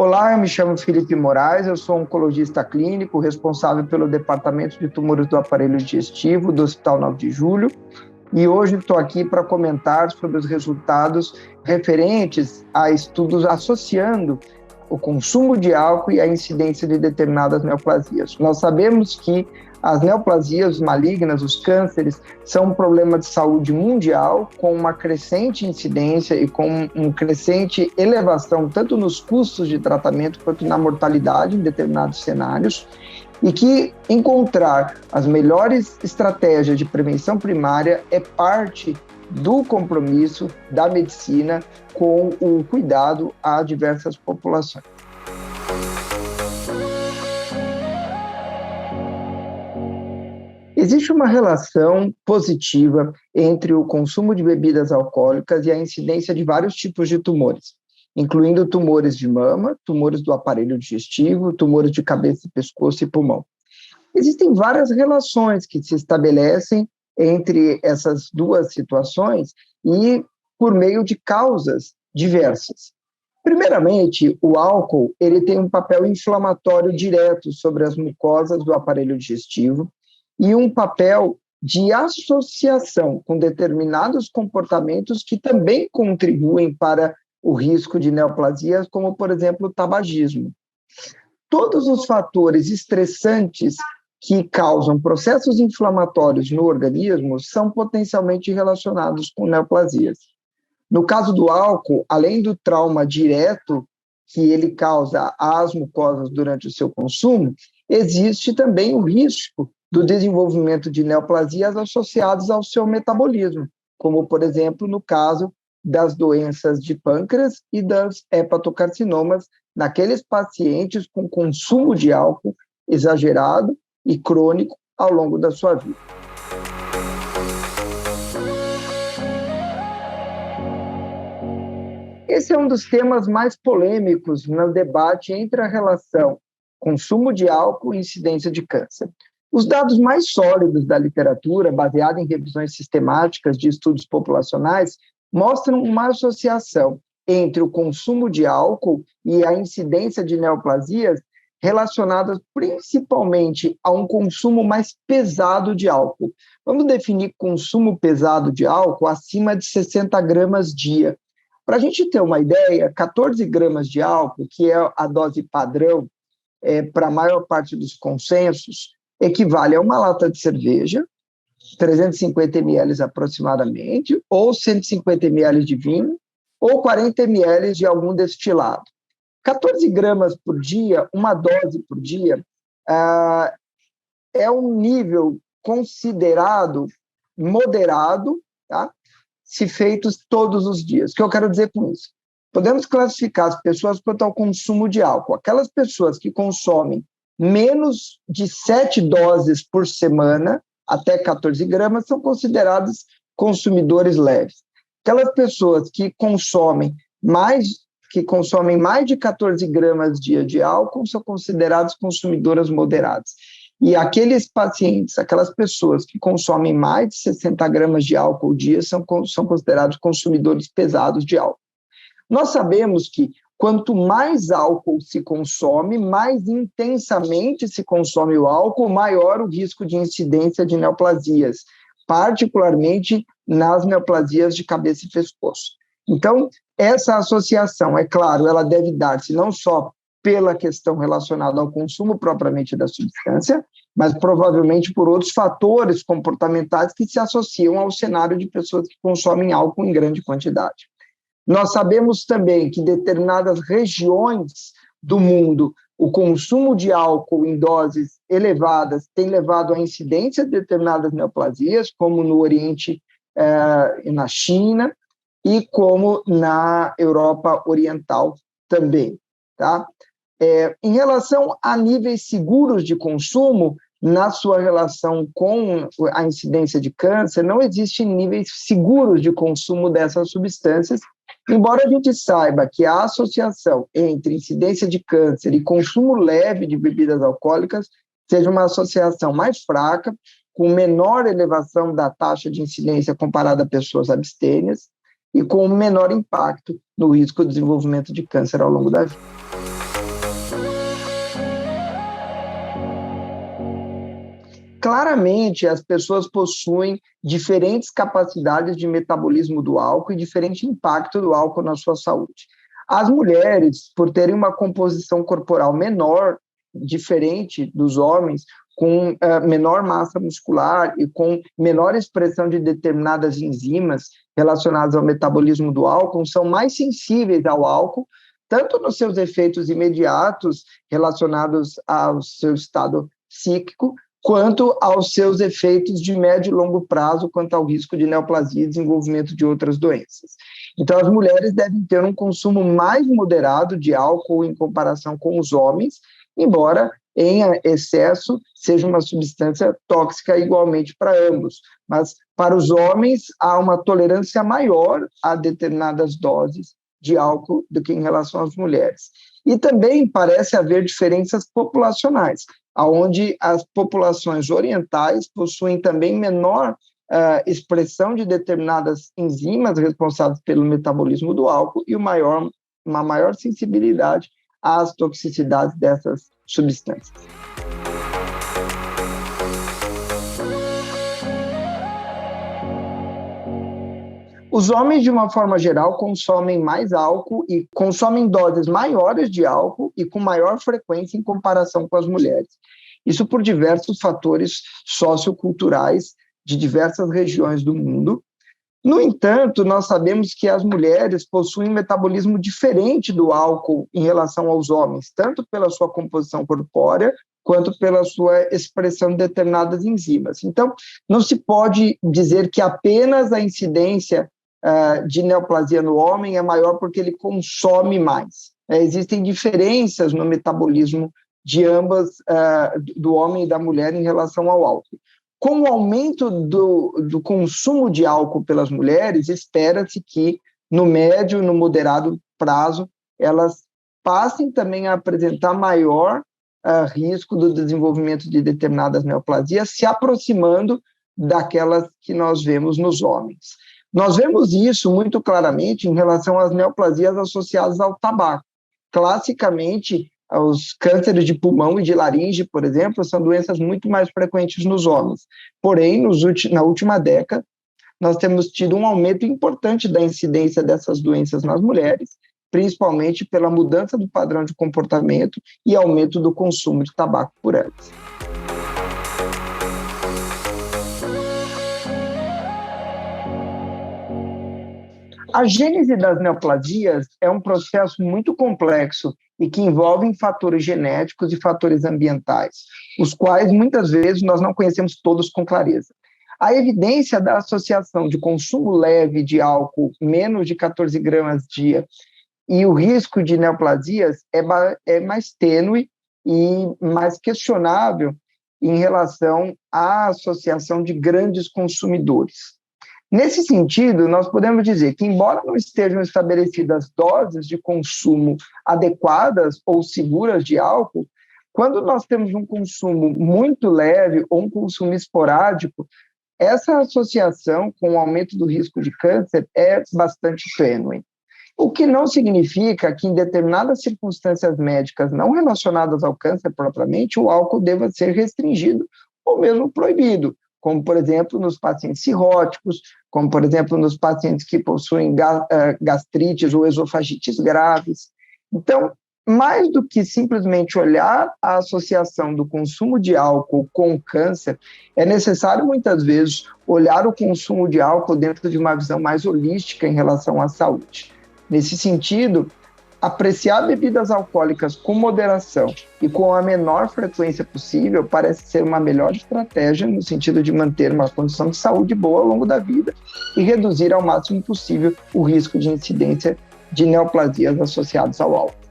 Olá, eu me chamo Felipe Moraes, eu sou oncologista clínico, responsável pelo Departamento de Tumores do Aparelho Digestivo do Hospital 9 de Julho, e hoje estou aqui para comentar sobre os resultados referentes a estudos associando o consumo de álcool e a incidência de determinadas neoplasias. Nós sabemos que as neoplasias malignas, os cânceres, são um problema de saúde mundial, com uma crescente incidência e com uma crescente elevação, tanto nos custos de tratamento quanto na mortalidade em determinados cenários, e que encontrar as melhores estratégias de prevenção primária é parte do compromisso da medicina com o cuidado a diversas populações. Existe uma relação positiva entre o consumo de bebidas alcoólicas e a incidência de vários tipos de tumores, incluindo tumores de mama, tumores do aparelho digestivo, tumores de cabeça, pescoço e pulmão. Existem várias relações que se estabelecem entre essas duas situações e por meio de causas diversas. Primeiramente, o álcool ele tem um papel inflamatório direto sobre as mucosas do aparelho digestivo e um papel de associação com determinados comportamentos que também contribuem para o risco de neoplasias, como, por exemplo, o tabagismo. Todos os fatores estressantes que causam processos inflamatórios no organismo são potencialmente relacionados com neoplasias. No caso do álcool, além do trauma direto que ele causa às mucosas durante o seu consumo, existe também o risco do desenvolvimento de neoplasias associadas ao seu metabolismo, como, por exemplo, no caso das doenças de pâncreas e das hepatocarcinomas, naqueles pacientes com consumo de álcool exagerado e crônico ao longo da sua vida. Esse é um dos temas mais polêmicos no debate entre a relação consumo de álcool e incidência de câncer. Os dados mais sólidos da literatura, baseada em revisões sistemáticas de estudos populacionais, mostram uma associação entre o consumo de álcool e a incidência de neoplasias relacionadas principalmente a um consumo mais pesado de álcool. Vamos definir consumo pesado de álcool acima de 60 gramas dia. Para a gente ter uma ideia, 14 gramas de álcool, que é a dose padrão para a maior parte dos consensos, equivale a uma lata de cerveja, 350 ml aproximadamente, ou 150 ml de vinho, ou 40 ml de algum destilado. 14 gramas por dia, uma dose por dia, é um nível considerado moderado, tá? Se feitos todos os dias. O que eu quero dizer com isso? Podemos classificar as pessoas quanto ao consumo de álcool. Aquelas pessoas que consomem menos de 7 doses por semana, até 14 gramas, são considerados consumidores leves. Aquelas pessoas que consomem mais de 14 gramas dia de álcool são consideradas consumidoras moderadas. E aqueles pacientes, aquelas pessoas que consomem mais de 60 gramas de álcool dia são considerados consumidores pesados de álcool. Nós sabemos que quanto mais álcool se consome, mais intensamente se consome o álcool, maior o risco de incidência de neoplasias, particularmente nas neoplasias de cabeça e pescoço. Então, essa associação, é claro, ela deve dar-se não só pela questão relacionada ao consumo propriamente da substância, mas provavelmente por outros fatores comportamentais que se associam ao cenário de pessoas que consomem álcool em grande quantidade. Nós sabemos também que em determinadas regiões do mundo, o consumo de álcool em doses elevadas tem levado à incidência de determinadas neoplasias, como no Oriente e na China, e como na Europa Oriental também, tá? Em relação a níveis seguros de consumo, na sua relação com a incidência de câncer, não existem níveis seguros de consumo dessas substâncias, embora a gente saiba que a associação entre incidência de câncer e consumo leve de bebidas alcoólicas seja uma associação mais fraca, com menor elevação da taxa de incidência comparada a pessoas abstêmias e com menor impacto no risco de desenvolvimento de câncer ao longo da vida. Claramente, as pessoas possuem diferentes capacidades de metabolismo do álcool e diferente impacto do álcool na sua saúde. As mulheres, por terem uma composição corporal menor, diferente dos homens, com menor massa muscular e com menor expressão de determinadas enzimas relacionadas ao metabolismo do álcool, são mais sensíveis ao álcool, tanto nos seus efeitos imediatos relacionados ao seu estado psíquico, quanto aos seus efeitos de médio e longo prazo, quanto ao risco de neoplasia e desenvolvimento de outras doenças. Então, as mulheres devem ter um consumo mais moderado de álcool em comparação com os homens, embora em excesso seja uma substância tóxica igualmente para ambos. Mas, para os homens, há uma tolerância maior a determinadas doses de álcool do que em relação às mulheres. E também parece haver diferenças populacionais, onde as populações orientais possuem também menor expressão de determinadas enzimas responsáveis pelo metabolismo do álcool e uma maior sensibilidade às toxicidades dessas substâncias. Os homens, de uma forma geral, consomem mais álcool e consomem doses maiores de álcool e com maior frequência em comparação com as mulheres. Isso por diversos fatores socioculturais de diversas regiões do mundo. No entanto, nós sabemos que as mulheres possuem um metabolismo diferente do álcool em relação aos homens, tanto pela sua composição corpórea, quanto pela sua expressão de determinadas enzimas. Então, não se pode dizer que apenas a incidência de neoplasia no homem é maior porque ele consome mais. Existem diferenças no metabolismo de ambas, do homem e da mulher, em relação ao álcool. Com o aumento do consumo de álcool pelas mulheres, espera-se que, no médio e no moderado prazo, elas passem também a apresentar maior risco do desenvolvimento de determinadas neoplasias, se aproximando daquelas que nós vemos nos homens. Nós vemos isso muito claramente em relação às neoplasias associadas ao tabaco. Classicamente, os cânceres de pulmão e de laringe, por exemplo, são doenças muito mais frequentes nos homens. Porém, na última década, nós temos tido um aumento importante da incidência dessas doenças nas mulheres, principalmente pela mudança do padrão de comportamento e aumento do consumo de tabaco por elas. A gênese das neoplasias é um processo muito complexo e que envolve fatores genéticos e fatores ambientais, os quais muitas vezes nós não conhecemos todos com clareza. A evidência da associação de consumo leve de álcool, menos de 14 gramas dia, e o risco de neoplasias é mais tênue e mais questionável em relação à associação de grandes consumidores. Nesse sentido, nós podemos dizer que, embora não estejam estabelecidas doses de consumo adequadas ou seguras de álcool, quando nós temos um consumo muito leve ou um consumo esporádico, essa associação com o aumento do risco de câncer é bastante tênue. O que não significa que, em determinadas circunstâncias médicas não relacionadas ao câncer propriamente, o álcool deva ser restringido ou mesmo proibido, como, por exemplo, nos pacientes cirróticos, como, por exemplo, nos pacientes que possuem gastrites ou esofagites graves. Então, mais do que simplesmente olhar a associação do consumo de álcool com o câncer, é necessário, muitas vezes, olhar o consumo de álcool dentro de uma visão mais holística em relação à saúde. Nesse sentido, apreciar bebidas alcoólicas com moderação e com a menor frequência possível parece ser uma melhor estratégia no sentido de manter uma condição de saúde boa ao longo da vida e reduzir ao máximo possível o risco de incidência de neoplasias associadas ao álcool.